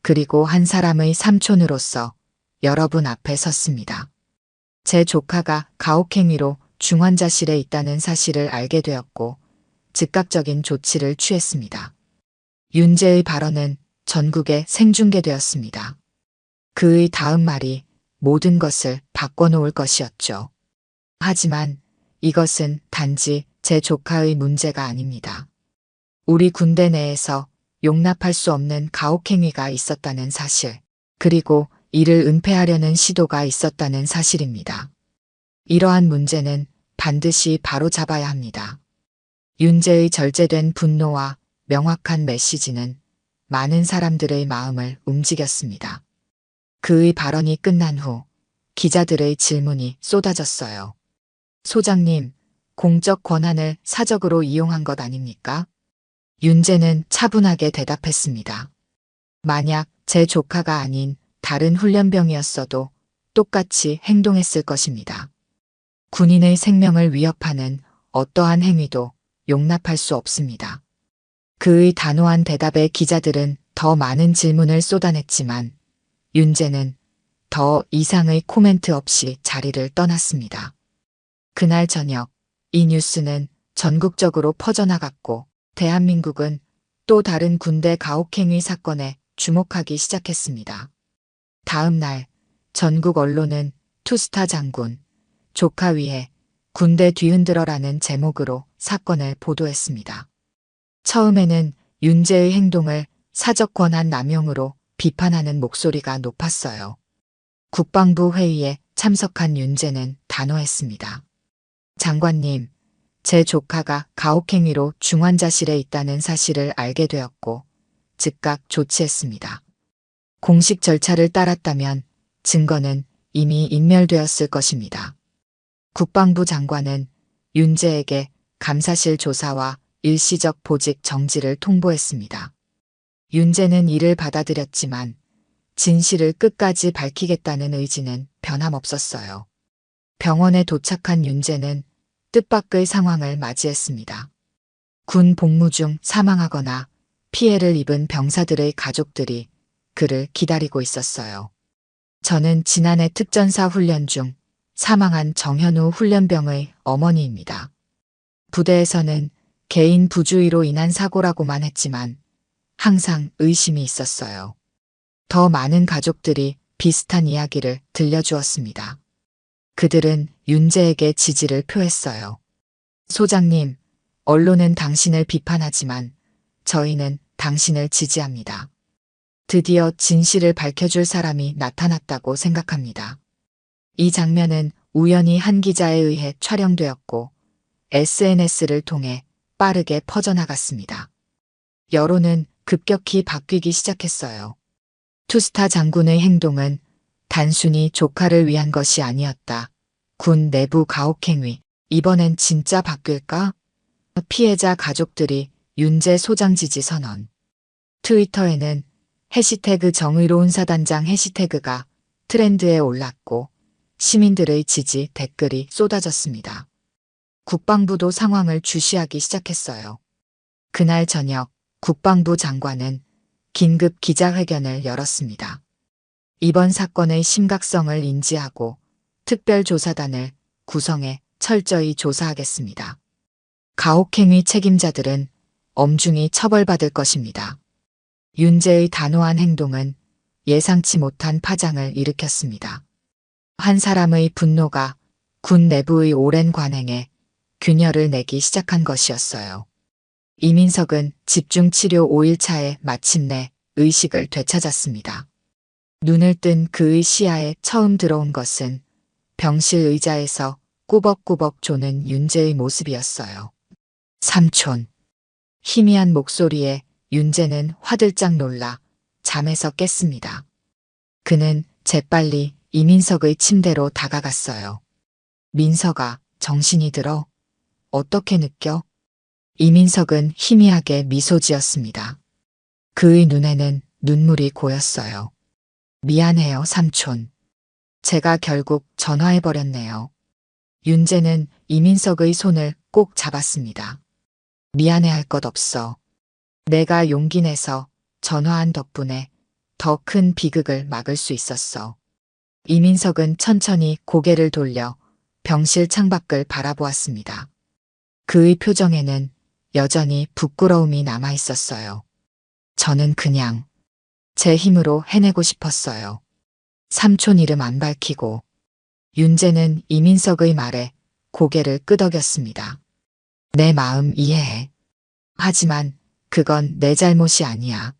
그리고 한 사람의 삼촌으로서 여러분 앞에 섰습니다. 제 조카가 가혹행위로 중환자실에 있다는 사실을 알게 되었고 즉각적인 조치를 취했습니다. 윤재의 발언은 전국에 생중계되었습니다. 그의 다음 말이 모든 것을 바꿔놓을 것이었죠. 하지만 이것은 단지 제 조카의 문제가 아닙니다. 우리 군대 내에서 용납할 수 없는 가혹행위가 있었다는 사실, 그리고 이를 은폐하려는 시도가 있었다는 사실입니다. 이러한 문제는 반드시 바로잡아야 합니다. 윤재의 절제된 분노와 명확한 메시지는 많은 사람들의 마음을 움직였습니다. 그의 발언이 끝난 후 기자들의 질문이 쏟아졌어요. 소장님, 공적 권한을 사적으로 이용한 것 아닙니까? 윤재는 차분하게 대답했습니다. 만약 제 조카가 아닌 다른 훈련병이었어도 똑같이 행동했을 것입니다. 군인의 생명을 위협하는 어떠한 행위도 용납할 수 없습니다. 그의 단호한 대답에 기자들은 더 많은 질문을 쏟아냈지만 윤재는 더 이상의 코멘트 없이 자리를 떠났습니다. 그날 저녁 이 뉴스는 전국적으로 퍼져나갔고 대한민국은 또 다른 군대 가혹행위 사건에 주목하기 시작했습니다. 다음 날 전국 언론은 투스타 장군, 조카 위에 군대 뒤흔들어라는 제목으로 사건을 보도했습니다. 처음에는 윤재의 행동을 사적 권한 남용으로 비판하는 목소리가 높았어요. 국방부 회의에 참석한 윤재는 단호했습니다. 장관님, 제 조카가 가혹행위로 중환자실에 있다는 사실을 알게 되었고 즉각 조치했습니다. 공식 절차를 따랐다면 증거는 이미 인멸되었을 것입니다. 국방부 장관은 윤재에게 감사실 조사와 일시적 보직 정지를 통보했습니다. 윤재는 이를 받아들였지만 진실을 끝까지 밝히겠다는 의지는 변함없었어요. 병원에 도착한 윤재는 뜻밖의 상황을 맞이했습니다. 군 복무 중 사망하거나 피해를 입은 병사들의 가족들이 그를 기다리고 있었어요. 저는 지난해 특전사 훈련 중 사망한 정현우 훈련병의 어머니입니다. 부대에서는 개인 부주의로 인한 사고라고만 했지만 항상 의심이 있었어요. 더 많은 가족들이 비슷한 이야기를 들려주었습니다. 그들은 윤재에게 지지를 표했어요. 소장님, 언론은 당신을 비판하지만 저희는 당신을 지지합니다. 드디어 진실을 밝혀줄 사람이 나타났다고 생각합니다. 이 장면은 우연히 한 기자에 의해 촬영되었고 SNS를 통해 빠르게 퍼져나갔습니다. 여론은 급격히 바뀌기 시작했어요. 투스타 장군의 행동은 단순히 조카를 위한 것이 아니었다. 군 내부 가혹행위. 이번엔 진짜 바뀔까? 피해자 가족들이 윤재 소장 지지 선언. 트위터에는 해시태그 정의로운 사단장 해시태그가 트렌드에 올랐고 시민들의 지지 댓글이 쏟아졌습니다. 국방부도 상황을 주시하기 시작했어요. 그날 저녁 국방부 장관은 긴급 기자회견을 열었습니다. 이번 사건의 심각성을 인지하고 특별조사단을 구성해 철저히 조사하겠습니다. 가혹행위 책임자들은 엄중히 처벌받을 것입니다. 윤재의 단호한 행동은 예상치 못한 파장을 일으켰습니다. 한 사람의 분노가 군 내부의 오랜 관행에 균열을 내기 시작한 것이었어요. 이민석은 집중치료 5일차에 마침내 의식을 되찾았습니다. 눈을 뜬 그의 시야에 처음 들어온 것은 병실 의자에서 꾸벅꾸벅 조는 윤재의 모습이었어요. 삼촌. 희미한 목소리에 윤재는 화들짝 놀라 잠에서 깼습니다. 그는 재빨리 이민석의 침대로 다가갔어요. 민석아, 정신이 들어? 어떻게 느껴? 이민석은 희미하게 미소 지었습니다. 그의 눈에는 눈물이 고였어요. 미안해요, 삼촌. 제가 결국 전화해버렸네요. 윤재는 이민석의 손을 꼭 잡았습니다. 미안해할 것 없어. 내가 용기 내서 전화한 덕분에 더 큰 비극을 막을 수 있었어. 이민석은 천천히 고개를 돌려 병실 창밖을 바라보았습니다. 그의 표정에는 여전히 부끄러움이 남아 있었어요. 저는 그냥 제 힘으로 해내고 싶었어요. 삼촌 이름 안 밝히고. 윤재는 이민석의 말에 고개를 끄덕였습니다. 내 마음 이해해. 하지만 그건 내 잘못이 아니야.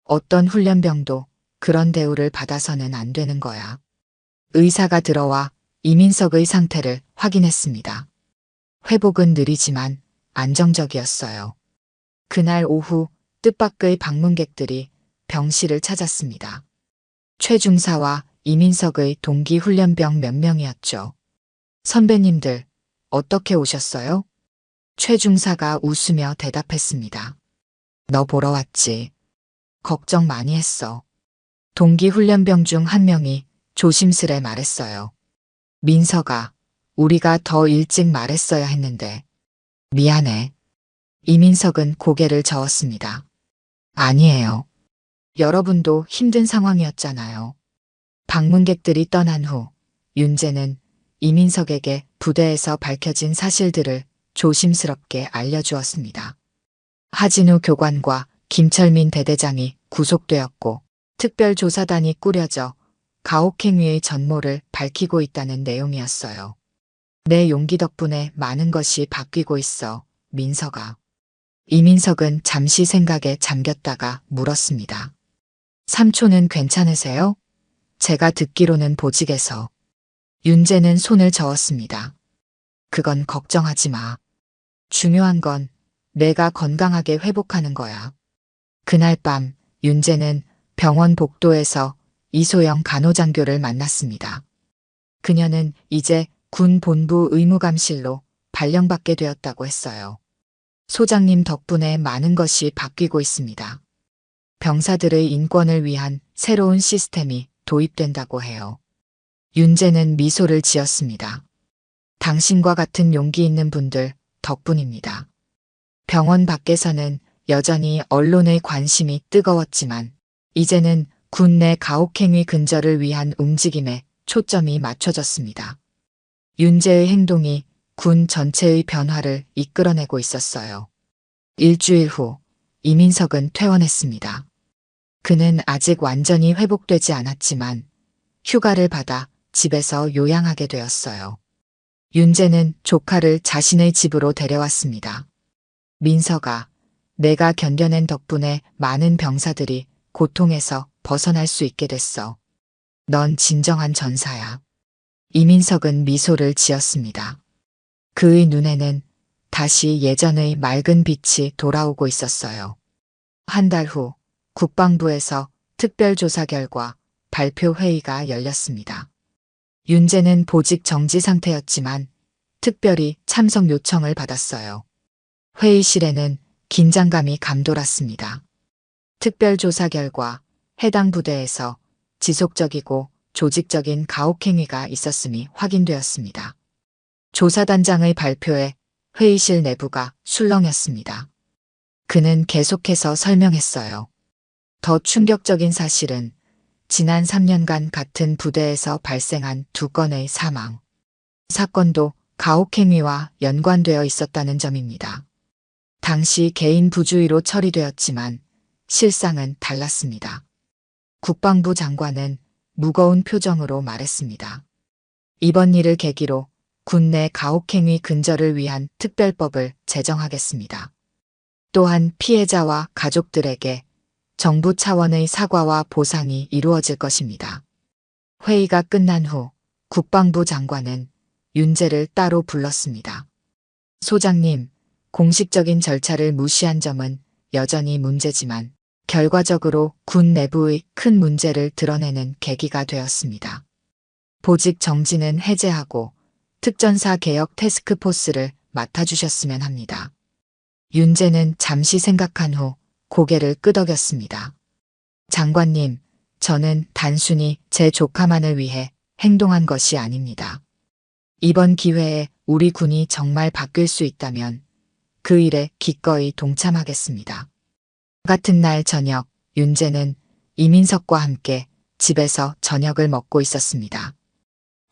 어떤 훈련병도 그런 대우를 받아서는 안 되는 거야. 의사가 들어와 이민석의 상태를 확인했습니다. 회복은 느리지만 안정적이었어요. 그날 오후 뜻밖의 방문객들이 병실을 찾았습니다. 최 중사와 이민석의 동기 훈련병 몇 명이었죠. 선배님들, 어떻게 오셨어요? 최 중사가 웃으며 대답했습니다. 너 보러 왔지. 걱정 많이 했어. 동기 훈련병 중 한 명이 조심스레 말했어요. 민서가, 우리가 더 일찍 말했어야 했는데. 미안해. 이민석은 고개를 저었습니다. 아니에요. 여러분도 힘든 상황이었잖아요. 방문객들이 떠난 후 윤재는 이민석에게 부대에서 밝혀진 사실들을 조심스럽게 알려주었습니다. 하진우 교관과 김철민 대대장이 구속되었고 특별조사단이 꾸려져 가혹행위의 전모를 밝히고 있다는 내용이었어요. 내 용기 덕분에 많은 것이 바뀌고 있어, 민서가. 이민석은 잠시 생각에 잠겼다가 물었습니다. 삼촌은 괜찮으세요? 제가 듣기로는 보직에서. 윤재는 손을 저었습니다. 그건 걱정하지 마. 중요한 건 내가 건강하게 회복하는 거야. 그날 밤 윤재는 병원 복도에서 이소영 간호장교를 만났습니다. 그녀는 이제 군 본부 의무감실로 발령받게 되었다고 했어요. 소장님 덕분에 많은 것이 바뀌고 있습니다. 병사들의 인권을 위한 새로운 시스템이 도입된다고 해요. 윤재는 미소를 지었습니다. 당신과 같은 용기 있는 분들 덕분입니다. 병원 밖에서는 여전히 언론의 관심이 뜨거웠지만 이제는 군 내 가혹행위 근절을 위한 움직임에 초점이 맞춰졌습니다. 윤재의 행동이 군 전체의 변화를 이끌어내고 있었어요. 일주일 후 이민석은 퇴원했습니다. 그는 아직 완전히 회복되지 않았지만 휴가를 받아 집에서 요양하게 되었어요. 윤재는 조카를 자신의 집으로 데려왔습니다. 민서가, 내가 견뎌낸 덕분에 많은 병사들이 고통에서 벗어날 수 있게 됐어. 넌 진정한 전사야. 이민석은 미소를 지었습니다. 그의 눈에는 다시 예전의 맑은 빛이 돌아오고 있었어요. 한 달 후 국방부에서 특별조사 결과 발표 회의가 열렸습니다. 윤재는 보직 정지 상태였지만 특별히 참석 요청을 받았어요. 회의실에는 긴장감이 감돌았습니다. 특별조사 결과 해당 부대에서 지속적이고 조직적인 가혹행위가 있었음이 확인되었습니다. 조사단장의 발표에 회의실 내부가 술렁였습니다. 그는 계속해서 설명했어요. 더 충격적인 사실은 지난 3년간 같은 부대에서 발생한 2건의 사망 사건도 가혹행위와 연관되어 있었다는 점입니다. 당시 개인 부주의로 처리되었지만 실상은 달랐습니다. 국방부 장관은 무거운 표정으로 말했습니다. 이번 일을 계기로 군 내 가혹행위 근절을 위한 특별법을 제정하겠습니다. 또한 피해자와 가족들에게 정부 차원의 사과와 보상이 이루어질 것입니다. 회의가 끝난 후 국방부 장관은 윤재를 따로 불렀습니다. 소장님, 공식적인 절차를 무시한 점은 여전히 문제지만 결과적으로 군 내부의 큰 문제를 드러내는 계기가 되었습니다. 보직 정지는 해제하고 특전사 개혁 태스크포스를 맡아주셨으면 합니다. 윤재는 잠시 생각한 후 고개를 끄덕였습니다. 장관님, 저는 단순히 제 조카만을 위해 행동한 것이 아닙니다. 이번 기회에 우리 군이 정말 바뀔 수 있다면 그 일에 기꺼이 동참하겠습니다. 같은 날 저녁, 윤재는 이민석과 함께 집에서 저녁을 먹고 있었습니다.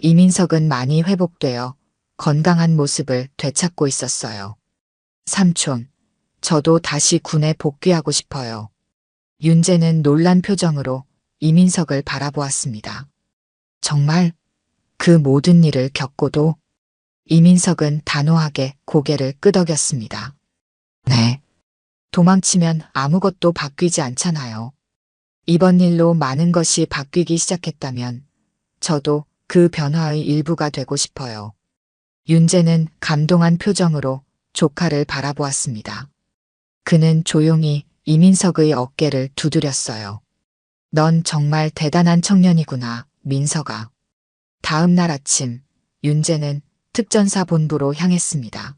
이민석은 많이 회복되어 건강한 모습을 되찾고 있었어요. 삼촌, 저도 다시 군에 복귀하고 싶어요. 윤재는 놀란 표정으로 이민석을 바라보았습니다. 정말 그 모든 일을 겪고도? 이민석은 단호하게 고개를 끄덕였습니다. 네. 도망치면 아무것도 바뀌지 않잖아요. 이번 일로 많은 것이 바뀌기 시작했다면 저도 그 변화의 일부가 되고 싶어요. 윤재는 감동한 표정으로 조카를 바라보았습니다. 그는 조용히 이민석의 어깨를 두드렸어요. 넌 정말 대단한 청년이구나, 민석아. 다음 날 아침, 윤재는 특전사 본부로 향했습니다.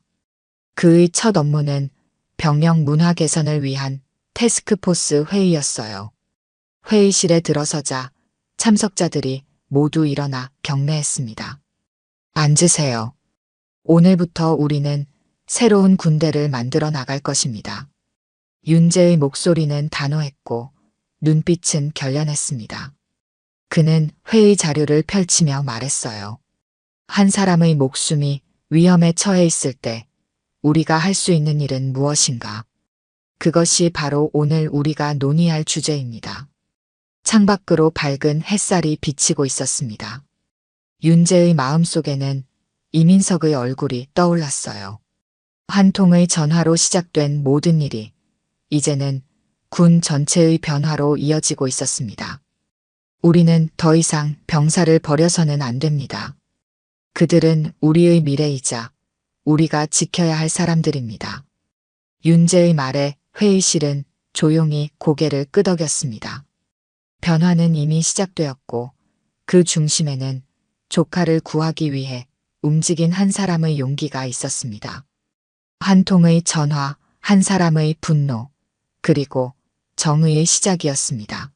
그의 첫 업무는 병영 문화 개선을 위한 태스크포스 회의였어요. 회의실에 들어서자 참석자들이 모두 일어나 경례했습니다. 앉으세요. 오늘부터 우리는 새로운 군대를 만들어 나갈 것입니다. 윤재의 목소리는 단호했고 눈빛은 결연했습니다. 그는 회의 자료를 펼치며 말했어요. 한 사람의 목숨이 위험에 처해 있을 때 우리가 할 수 있는 일은 무엇인가? 그것이 바로 오늘 우리가 논의할 주제입니다. 창밖으로 밝은 햇살이 비치고 있었습니다. 윤재의 마음속에는 이민석의 얼굴이 떠올랐어요. 한 통의 전화로 시작된 모든 일이 이제는 군 전체의 변화로 이어지고 있었습니다. 우리는 더 이상 병사를 버려서는 안 됩니다. 그들은 우리의 미래이자 우리가 지켜야 할 사람들입니다. 윤재의 말에 회의실은 조용히 고개를 끄덕였습니다. 변화는 이미 시작되었고 그 중심에는 조카를 구하기 위해 움직인 한 사람의 용기가 있었습니다. 한 통의 전화, 한 사람의 분노, 그리고 정의의 시작이었습니다.